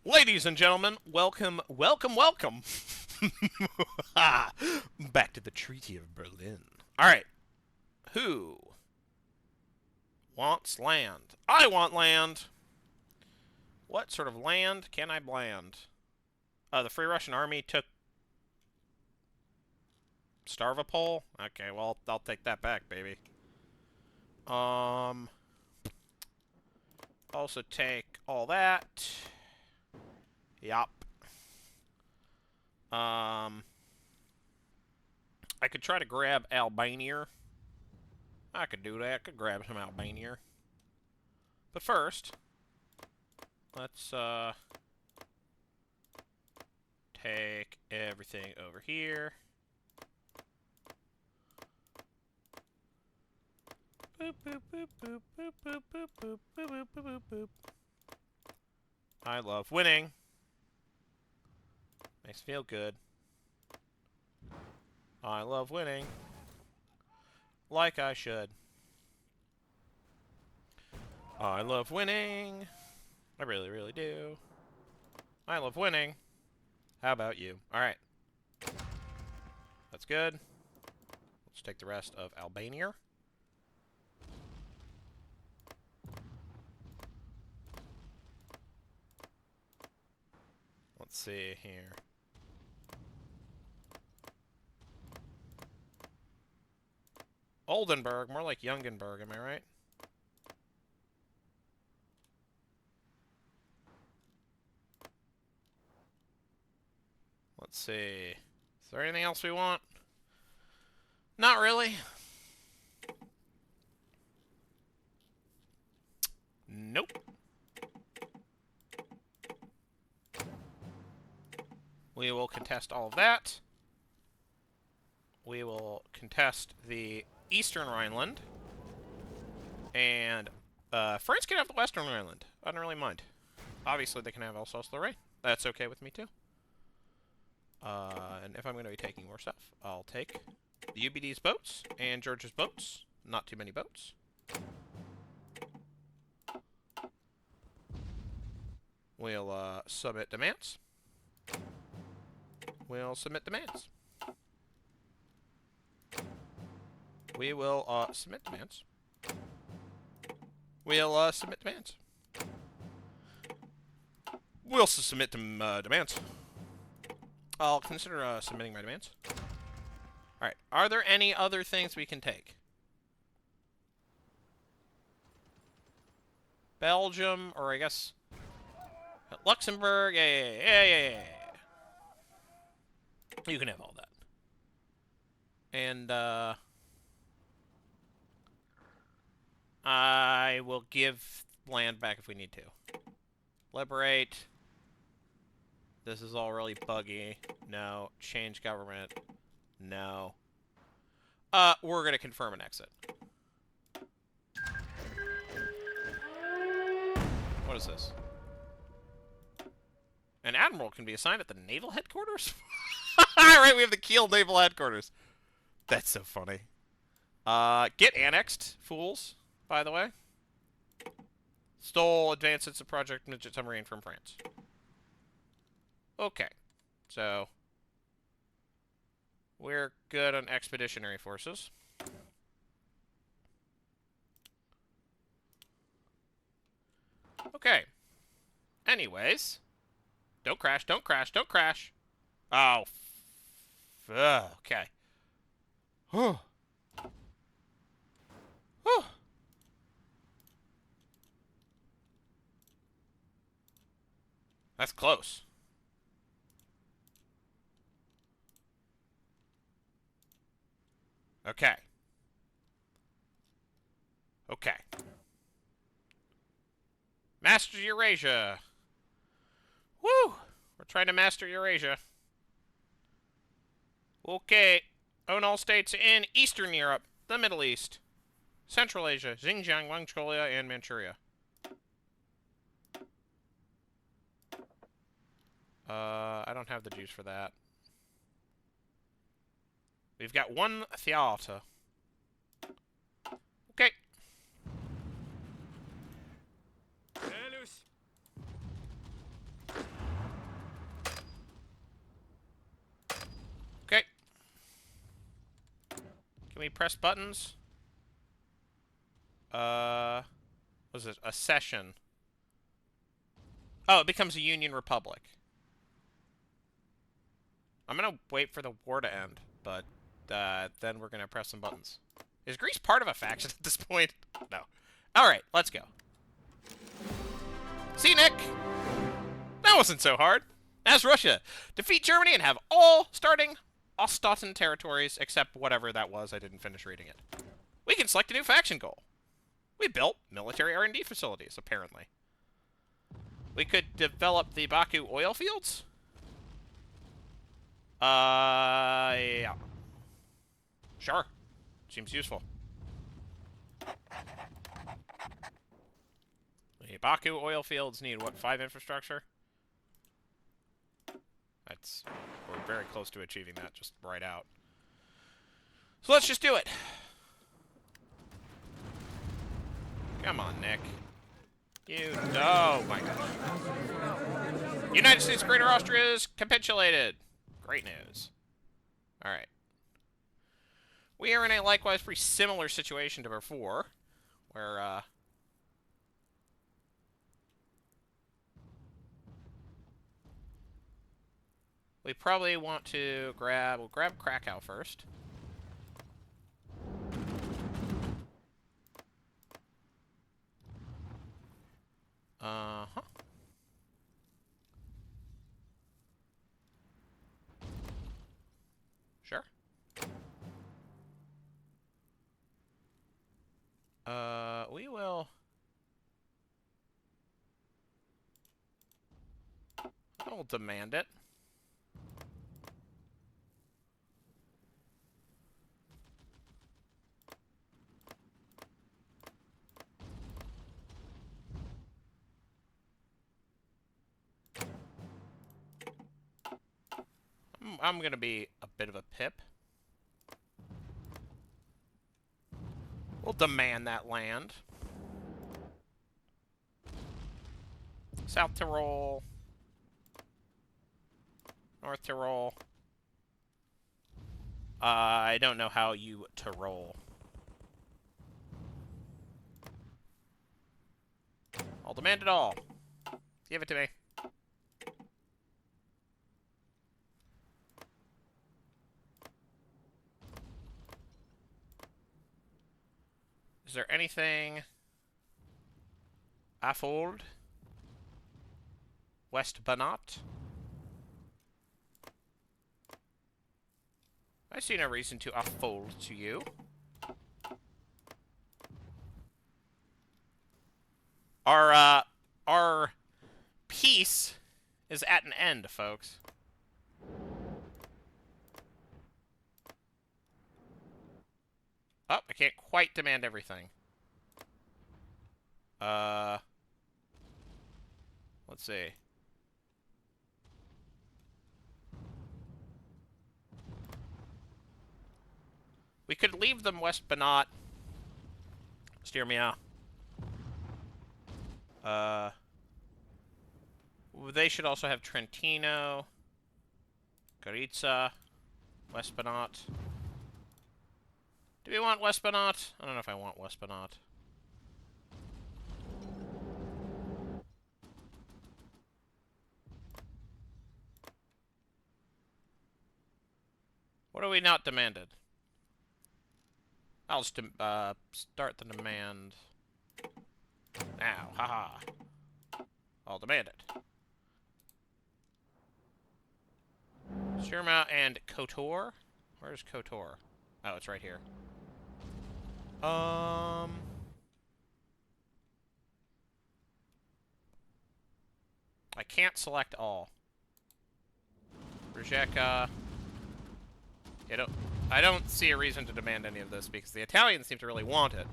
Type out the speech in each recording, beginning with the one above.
Ladies and gentlemen, welcome, welcome, welcome. Back to the Treaty of Berlin. Alright, who wants land? I want land! What sort of land can I bland? The Free Russian Army took Stavropol? Okay, well, I'll take that back, baby. Also take all that. Yup. I could try to grab Albania. I could do that. I could grab some Albania. But first, let's take everything over here. Boop, boop, boop, boop, boop, boop, boop, boop, boop, boop, boop, boop. I love winning. Makes me feel good. I love winning. Like I should. I love winning. I really, really do. I love winning. How about you? Alright. That's good. Let's take the rest of Albania. Let's see here. Oldenburg, more like Jungenburg, am I right? Let's see. Is there anything else we want? Not really. Nope. We will contest all of that. We will contest the Eastern Rhineland. And France can have the Western Rhineland. I don't really mind. Obviously, they can have Alsace-Lorraine. That's okay with me, too. And if I'm going to be taking more stuff, I'll take the UBD's boats and George's boats. Not too many boats. We'll submit demands. We'll submit demands. We will submit demands. We'll submit demands. We'll submit demands. I'll consider submitting my demands. Alright, are there any other things we can take? Belgium, or I guess Luxembourg, yeah. You can have all that. And, I will give land back if we need to. Liberate. This is all really buggy. No. Change government. No. We're gonna confirm an exit. What is this? An admiral can be assigned at the naval headquarters? Alright, we have the Kiel Naval Headquarters. That's so funny. Get annexed, fools, by the way. Stole advances of Project Midget Submarine from France. Okay. So, we're good on expeditionary forces. Okay. Anyways. Don't crash, don't crash, don't crash. Oh. Okay. Whew. Whew. That's close. Okay. Okay. Master Eurasia. Woo! We're trying to master Eurasia. Okay. Own all states in Eastern Europe, the Middle East, Central Asia, Xinjiang, Mongolia, and Manchuria. I don't have the juice for that. We've got one theater. Okay. we press buttons? Was it a session? Oh, it becomes a Union Republic. I'm gonna wait for the war to end, but then we're gonna press some buttons. Is Greece part of a faction at this point? No. Alright, let's go. See, Nick? That wasn't so hard. As Russia, defeat Germany and have all starting Osteten territories, except whatever that was. I didn't finish reading it. We can select a new faction goal. We built military R&D facilities, apparently. We could develop the Baku oil fields? Yeah. Sure. Seems useful. The Baku oil fields need, what, 5 infrastructure? We're very close to achieving that, just right out. So let's just do it. Come on, Nick. Oh my gosh. United States Greater Austria is capitulated. Great news. Alright. We are in a likewise pretty similar situation to before, where, we probably want to we'll grab Krakow first. Uh-huh. Sure. We will... I will demand it. I'm gonna be a bit of a pip. We'll demand that land. South Tyrol. North Tyrol. I don't know how you Tyrol. I'll demand it all. Give it to me. Is there anything... Affold? West Banat? I see no reason to affold to you. Our peace is at an end, folks. Oh, I can't quite demand everything. Let's see. We could leave them West Banat. Steer me out. They should also have Trentino, Gorica, West Banat. Do we want West Banat? I don't know if I want West Banat. What have we not demanded? I'll just start the demand now. Haha. I'll demand it. Sherma and Kotor? Where's Kotor? Oh, it's right here. I can't select all. Rijeka. I don't see a reason to demand any of this because the Italians seem to really want it.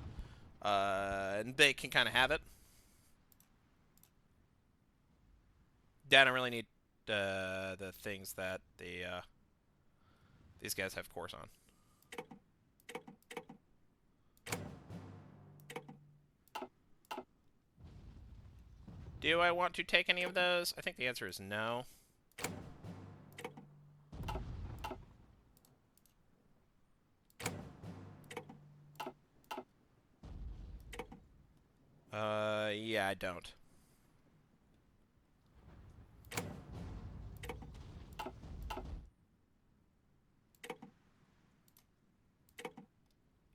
And they can kind of have it. I don't really need the things that these guys have cores on. Do I want to take any of those? I think the answer is no. Yeah, I don't.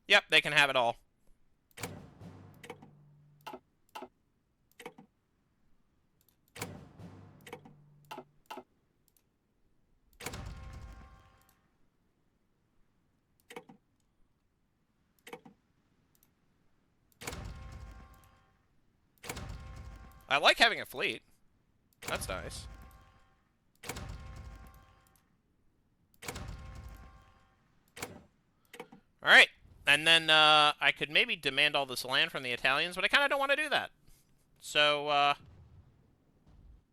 Yep, they can have it all. I like having a fleet. That's nice. Alright. And then, I could maybe demand all this land from the Italians, but I kind of don't want to do that. So,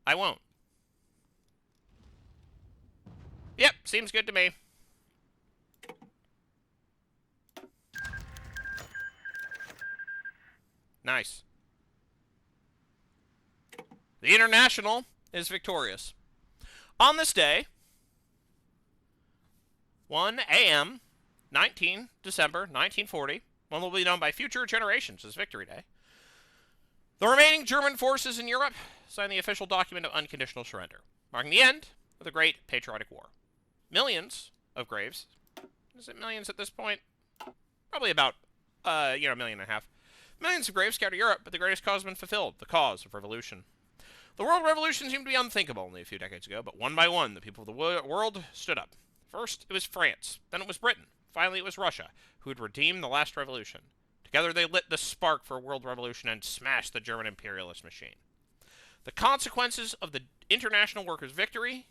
I won't. Yep, seems good to me. Nice. The International is victorious. On this day, 1 a.m., 19 December 1940, one will be known by future generations as Victory Day, the remaining German forces in Europe signed the official document of unconditional surrender, marking the end of the Great Patriotic War. Millions of graves. Is it millions at this point? Probably about, a million and a half. Millions of graves scattered Europe, but the greatest cause has been fulfilled, the cause of revolution. The world revolution seemed to be unthinkable only a few decades ago, but one by one, the people of the world stood up. First, it was France. Then it was Britain. Finally, it was Russia, who had redeemed the last revolution. Together, they lit the spark for a world revolution and smashed the German imperialist machine. The consequences of the international workers' victory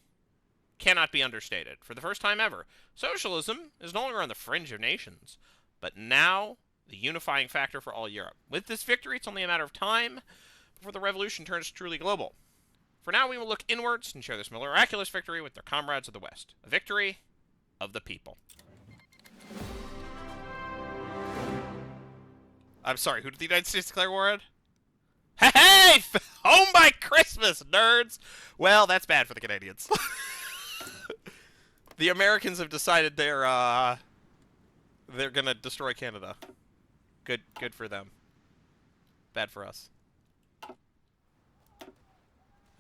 cannot be understated. For the first time ever, socialism is no longer on the fringe of nations, but now the unifying factor for all Europe. With this victory, it's only a matter of time before the revolution turns truly global. For now, we will look inwards and share this miraculous victory with their comrades of the West. A victory of the people. I'm sorry, who did the United States declare war on? Hey! Home by Christmas, nerds! Well, that's bad for the Canadians. The Americans have decided they're gonna destroy Canada. Good for them. Bad for us.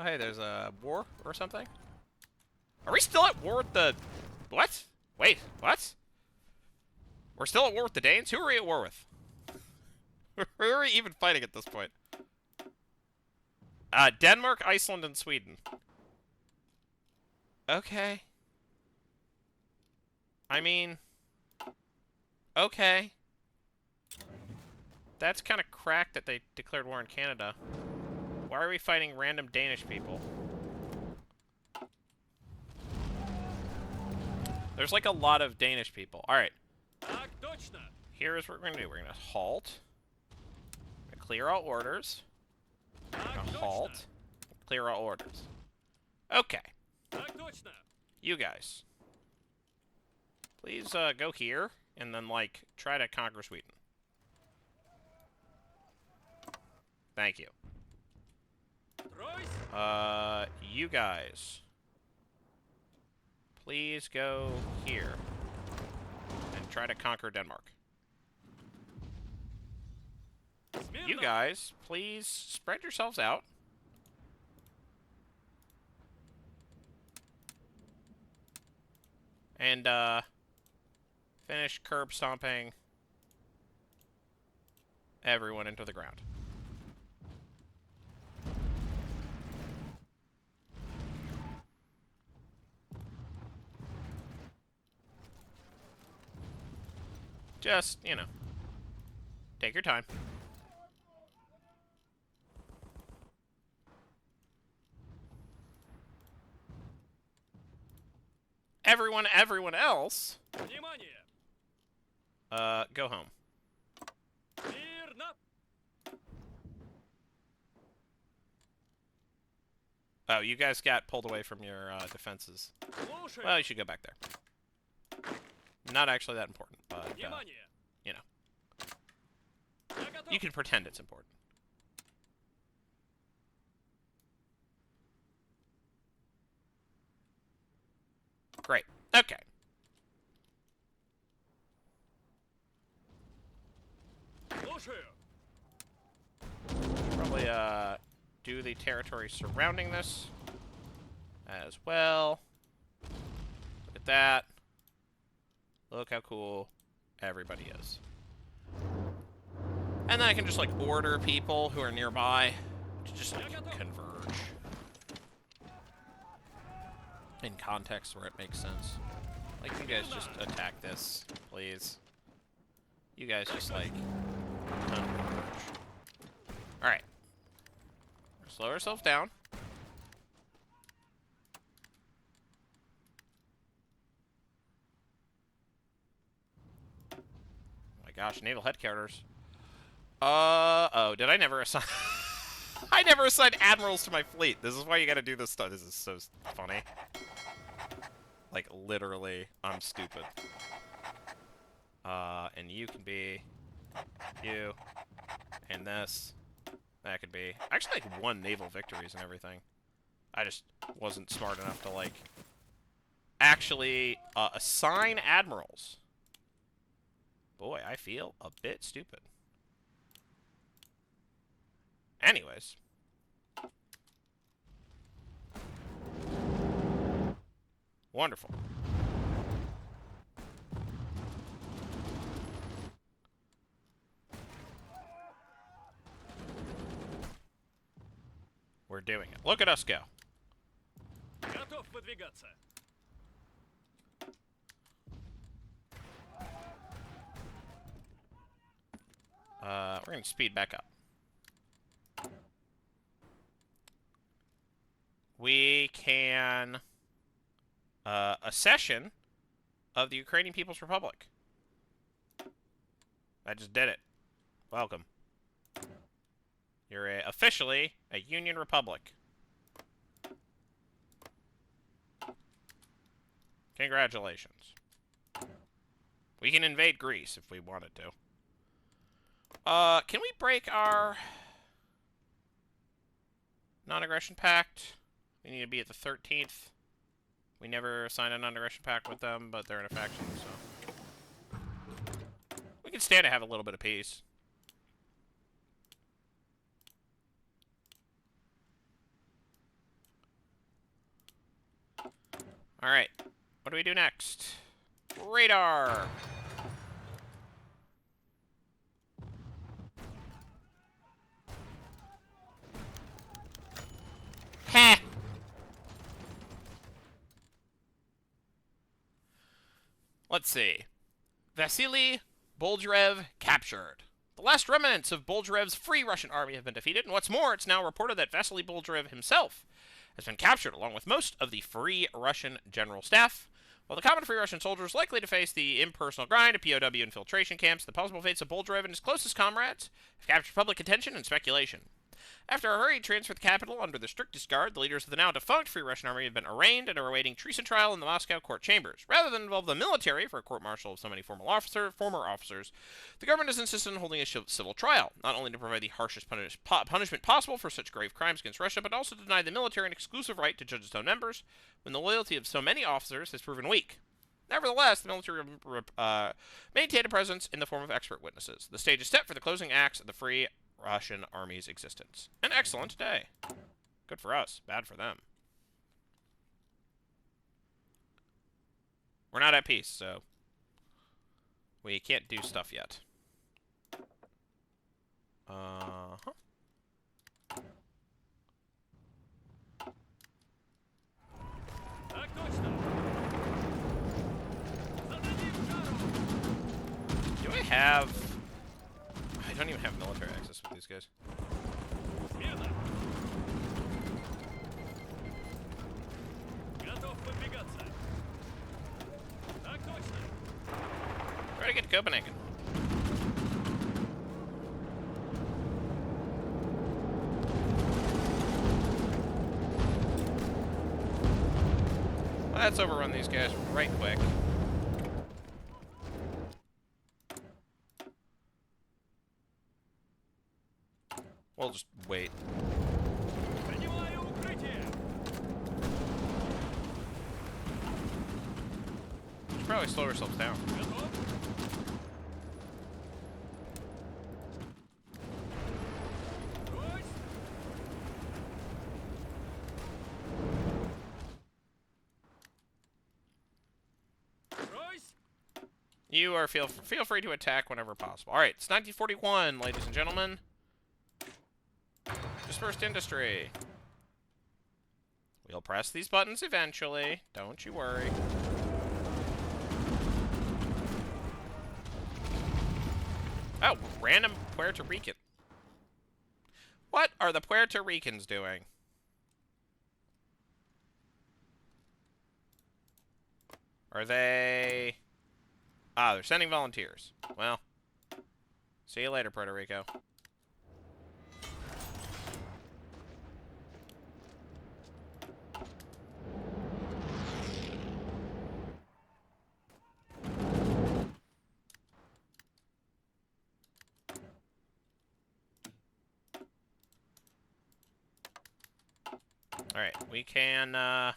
Oh, hey, there's a war or something? Are we still at war with the... What? Wait, what? We're still at war with the Danes? Who are we at war with? Who are we even fighting at this point? Denmark, Iceland, and Sweden. Okay. I mean... Okay. That's kind of cracked that they declared war in Canada. Why are we fighting random Danish people? There's like a lot of Danish people. Alright. Here's what we're going to do. We're going to halt. We're going to clear all orders. We're going to halt. Clear all orders. Okay. You guys. Please go here and then, like, try to conquer Sweden. Thank you. You guys. Please go here. And try to conquer Denmark. You guys, please spread yourselves out. And, finish curb stomping everyone into the ground. Just, you know, take your time. Everyone else, go home. Oh, you guys got pulled away from your, defenses. Well, you should go back there. Not actually that important, but, you know. You can pretend it's important. Great. Okay. to the territory surrounding this as well. Look at that. Look how cool everybody is. And then I can just, like, order people who are nearby to just, like, converge. In context where it makes sense. Like, you guys just attack this, please. You guys just, like, converge. Alright. Slow ourselves down. Oh my gosh, naval headquarters. Oh, did I never assign... I never assigned admirals to my fleet. This is why you gotta do this stuff. This is so funny. Like, literally, I'm stupid. And you can be... you. And this. That could be... actually, like, 1 naval victories and everything. I just wasn't smart enough to, like... actually, assign admirals. Boy, I feel a bit stupid. Anyways. Wonderful. We're doing it. Look at us go. We're gonna speed back up. We can a session of the Ukrainian People's Republic. I just did it. Welcome. You're officially a Union Republic. Congratulations. We can invade Greece if we wanted to. Can we break our non-aggression pact? We need to be at the 13th. We never signed a non-aggression pact with them, but they're in a faction, so... we can stand to have a little bit of peace. Alright. What do we do next? Radar! Heh! Let's see. Vasily Bolgarev captured. The last remnants of Bolgarev's Free Russian army have been defeated, and what's more, it's now reported that Vasily Bolgarev himself has been captured, along with most of the Free Russian general staff. While the common Free Russian soldiers likely to face the impersonal grind of POW infiltration camps, the possible fates of Bolgarev and his closest comrades have captured public attention and speculation. After a hurried transfer to the capital under the strictest guard, the leaders of the now-defunct Free Russian army have been arraigned and are awaiting treason trial in the Moscow court chambers. Rather than involve the military for a court-martial of so many former officers, the government has insisted on holding a civil trial, not only to provide the harshest punishment possible for such grave crimes against Russia, but also to deny the military an exclusive right to judge its own members, when the loyalty of so many officers has proven weak. Nevertheless, the military maintained a presence in the form of expert witnesses. The stage is set for the closing acts of the Free Russian army's existence. An excellent day. Good for us. Bad for them. We're not at peace, so we can't do stuff yet. Uh-huh. Do I have... I don't even have military access with these guys. Try to get to Copenhagen. Let's overrun these guys right quick. We'll just wait. Should probably slow ourselves down. You are feel free to attack whenever possible. All right, it's 1941, ladies and gentlemen. Dispersed industry. We'll press these buttons eventually. Don't you worry. Oh, random Puerto Rican. What are the Puerto Ricans doing? Are they... Ah, they're sending volunteers. Well, see you later, Puerto Rico. Alright, we can,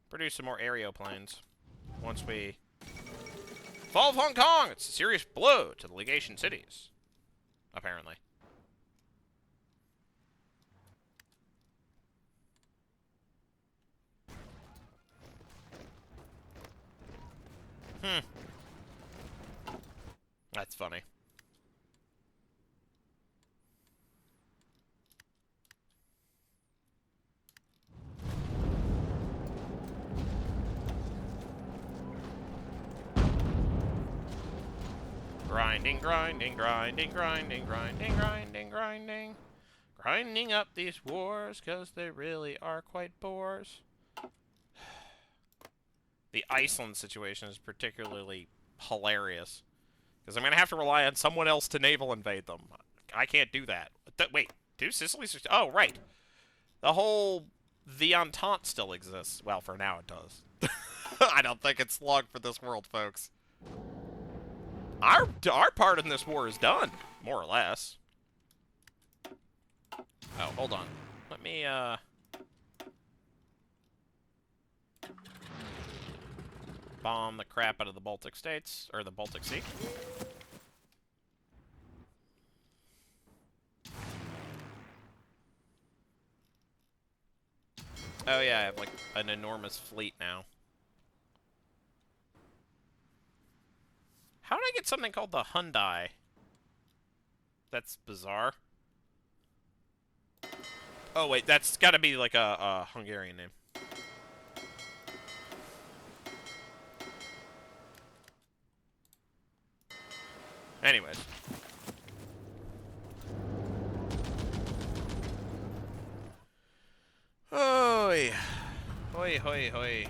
produce some more aeroplanes once we... Fall of Hong Kong! It's a serious blow to the legation cities. Apparently. That's funny. Grinding, grinding, grinding, grinding, grinding, grinding, grinding. Grinding up these wars, because they really are quite bores. The Iceland situation is particularly hilarious. Because I'm going to have to rely on someone else to naval invade them. I can't do that. Wait, do Sicily's... Oh, right. The Entente still exists. Well, for now it does. I don't think it's long for this world, folks. Our part in this war is done, more or less. Oh, hold on. Let me, bomb the crap out of the Baltic states, or the Baltic Sea. Oh yeah, I have, like, an enormous fleet now. How did I get something called the Hyundai? That's bizarre. Oh, wait, that's gotta be like a Hungarian name. Anyways. Oi. Hoi, hoi, hoi.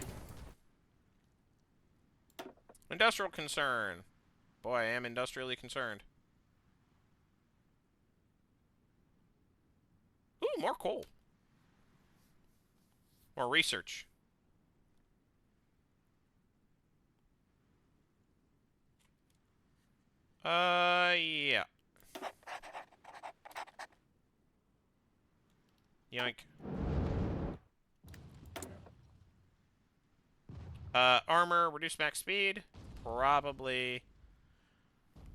Industrial concern. Boy, I am industrially concerned. Ooh, more coal. More research. Yeah. Yoink. Armor, reduce max speed. Probably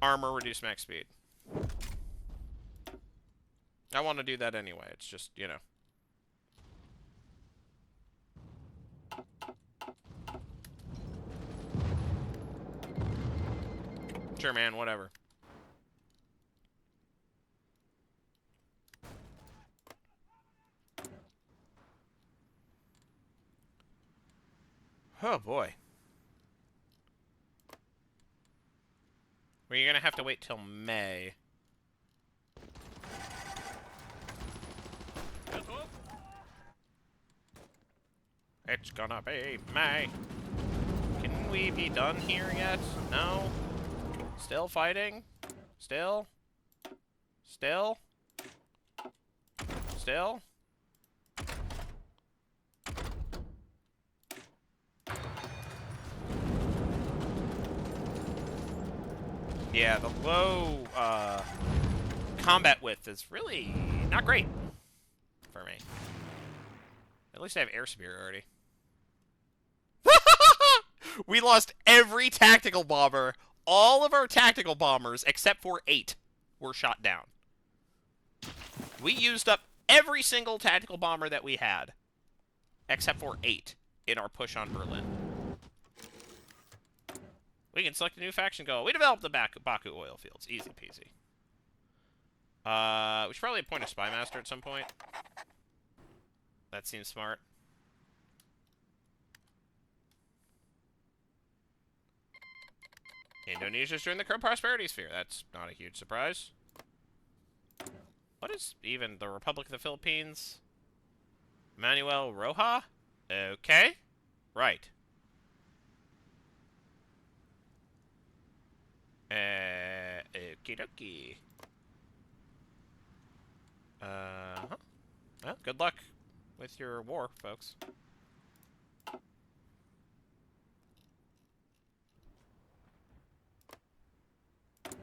armor, reduce max speed. I want to do that anyway. It's just, you know. Sure, man, whatever. Oh, boy. Well, you're gonna have to wait till May. It's gonna be May. Can we be done here yet? No? Still fighting? Still? Still? Still? Yeah, the low combat width is really not great for me. At least I have air superiority. We lost every tactical bomber. All of our tactical bombers, except for 8, were shot down. We used up every single tactical bomber that we had, except for 8, in our push on Berlin. We can select a new faction goal. We developed the Baku oil fields. Easy peasy. We should probably appoint a spy master at some point. That seems smart. Indonesia's joined the prosperity sphere. That's not a huge surprise. What is even the Republic of the Philippines? Manuel Roja? Okay. Right. Okie dokie. Well, good luck with your war, folks.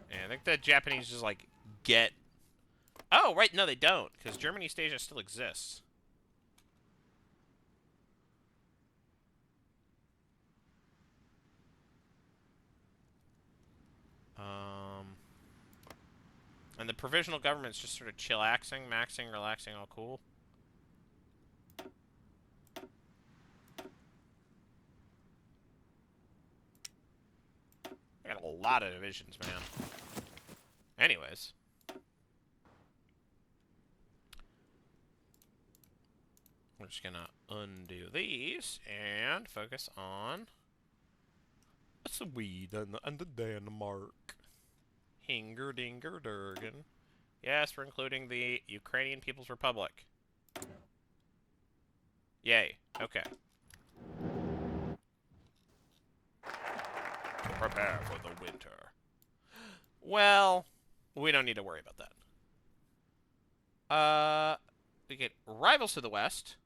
And I think the Japanese just, like, get... Oh, right, no, they don't, because German East Asia still exists. And the provisional government's just sort of chillaxing, maxing, relaxing, all cool. I got a lot of divisions, man. Anyways. We're just gonna undo these and focus on Sweden and the Denmark. Hinger dinger durgan. Yes, we're including the Ukrainian People's Republic. Yay. Okay. Prepare for the winter. Well, we don't need to worry about that. We get rivals to the west,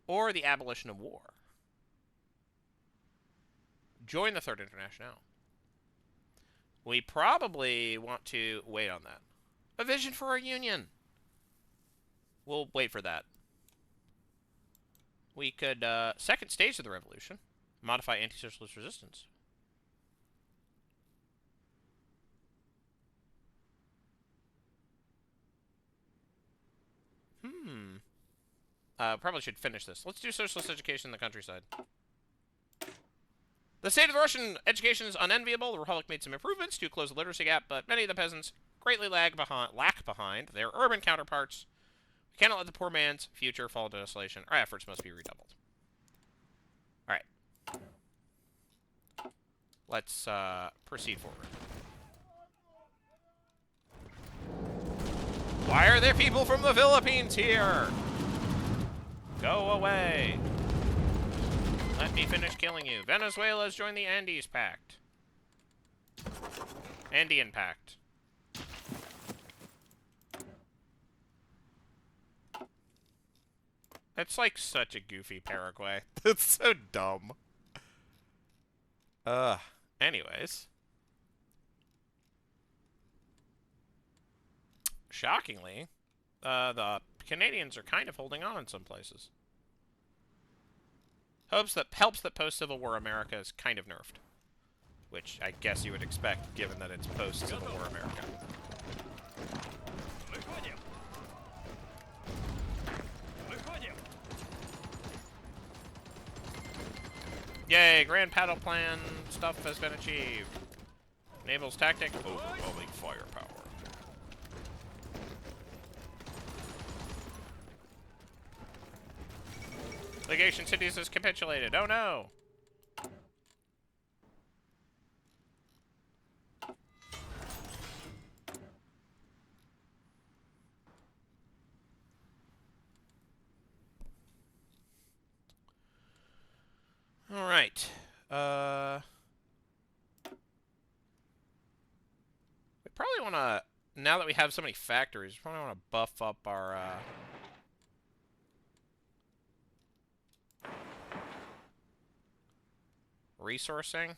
or the abolition of war. Join the Third International. We probably want to wait on that. A vision for our union. We'll wait for that. We could, second stage of the revolution, modify anti-socialist resistance. Probably should finish this. Let's do socialist education in the countryside. The state of the Russian education is unenviable. The Republic made some improvements to close the literacy gap, but many of the peasants greatly lack behind their urban counterparts. We cannot let the poor man's future fall into desolation. Our efforts must be redoubled. Alright. Let's proceed forward. Why are there people from the Philippines here? Go away. Let me finish killing you. Venezuela's joined the Andes Pact. Andean Pact. It's like such a goofy Paraguay. It's so dumb. Anyways. Shockingly, the Canadians are kind of holding on in some places. Helps that post-Civil War America is kind of nerfed. Which I guess you would expect, given that it's post-Civil War America. Yay, Grand Paddle Plan stuff has been achieved. Naval's tactic, overwhelming firepower. Legation Cities has capitulated. Oh no! Alright. We probably want to, now that we have so many factories, we probably want to buff up our, resourcing.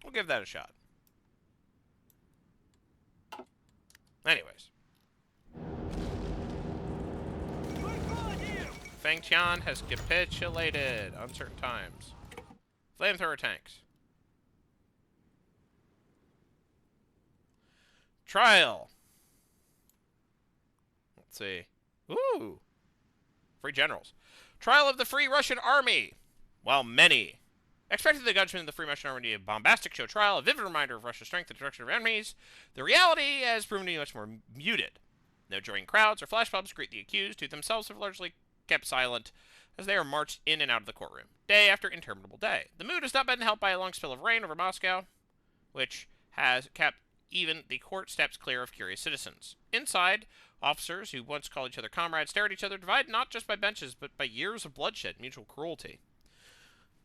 We'll give that a shot. Anyways. Fengtian has capitulated. Uncertain times. Flamethrower tanks. Trial. Let's see. Ooh. Free generals. Trial of the Free Russian Army. While many expected the judgment of the Free Russian Army to be a bombastic show trial, a vivid reminder of Russia's strength and destruction of enemies, the reality has proven to be much more muted. No joining crowds or flashbulbs greet the accused, who themselves have largely kept silent as they are marched in and out of the courtroom, day after interminable day. The mood has not been helped by a long spell of rain over Moscow, which has kept even the court steps clear of curious citizens. Inside, officers who once called each other comrades stare at each other, divided not just by benches, but by years of bloodshed and mutual cruelty.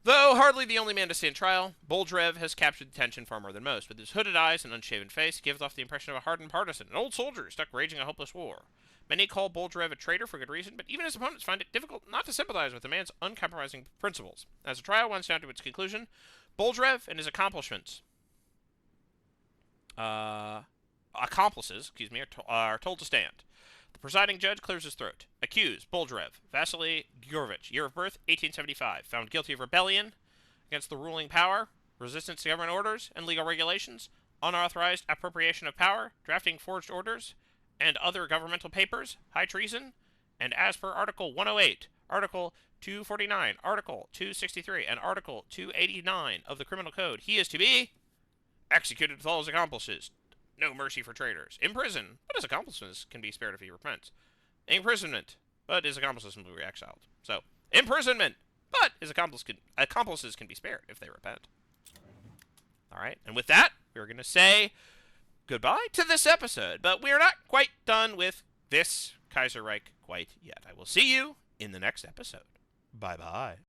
Though hardly the only man to stand trial, Bolshiev has captured the attention far more than most. With his hooded eyes and unshaven face, he gives off the impression of a hardened partisan, an old soldier stuck raging a hopeless war. Many call Bolshiev a traitor for good reason, but even his opponents find it difficult not to sympathize with the man's uncompromising principles. As the trial winds down to its conclusion, Bolshiev and his accomplices, are told to stand. The presiding judge clears his throat. Accused, Bolshiev, Vasily Gurovich, year of birth, 1875, found guilty of rebellion against the ruling power, resistance to government orders and legal regulations, unauthorized appropriation of power, drafting forged orders and other governmental papers, high treason, and as per Article 108, Article 249, Article 263, and Article 289 of the Criminal Code, he is to be executed with all his accomplices. No mercy for traitors. Imprisoned, but his accomplices can be spared if he repents. Imprisonment, but his accomplices can be exiled. So, imprisonment, but his accomplices can be spared if they repent. Alright, and with that, we're going to say goodbye to this episode, but we're not quite done with this Kaiserreich quite yet. I will see you in the next episode. Bye-bye.